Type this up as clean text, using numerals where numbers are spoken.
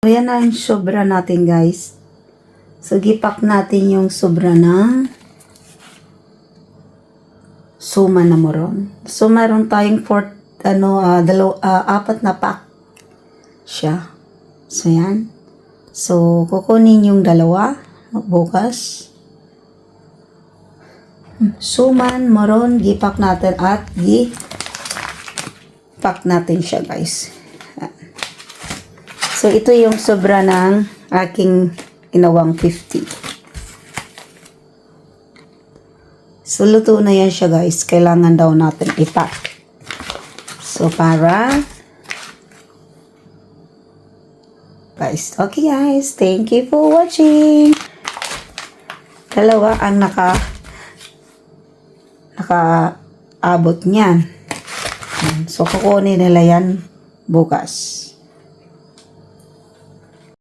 So, yan na yung sobra natin, guys. So, gipak natin yung sobra ng suma na moron. So, meron tayong apat na pack siya. So, yan. So, kukunin yung dalawa bukas. Suman, moron, gipak natin at gipak natin siya, guys. So, ito yung sobra ng aking inawang 50. So, luto na yan siya, guys. Kailangan daw natin ipack. So, guys, okay guys. Thank you for watching. Dalawa ang naka-abot niyan. So, kukunin nila yan bukas.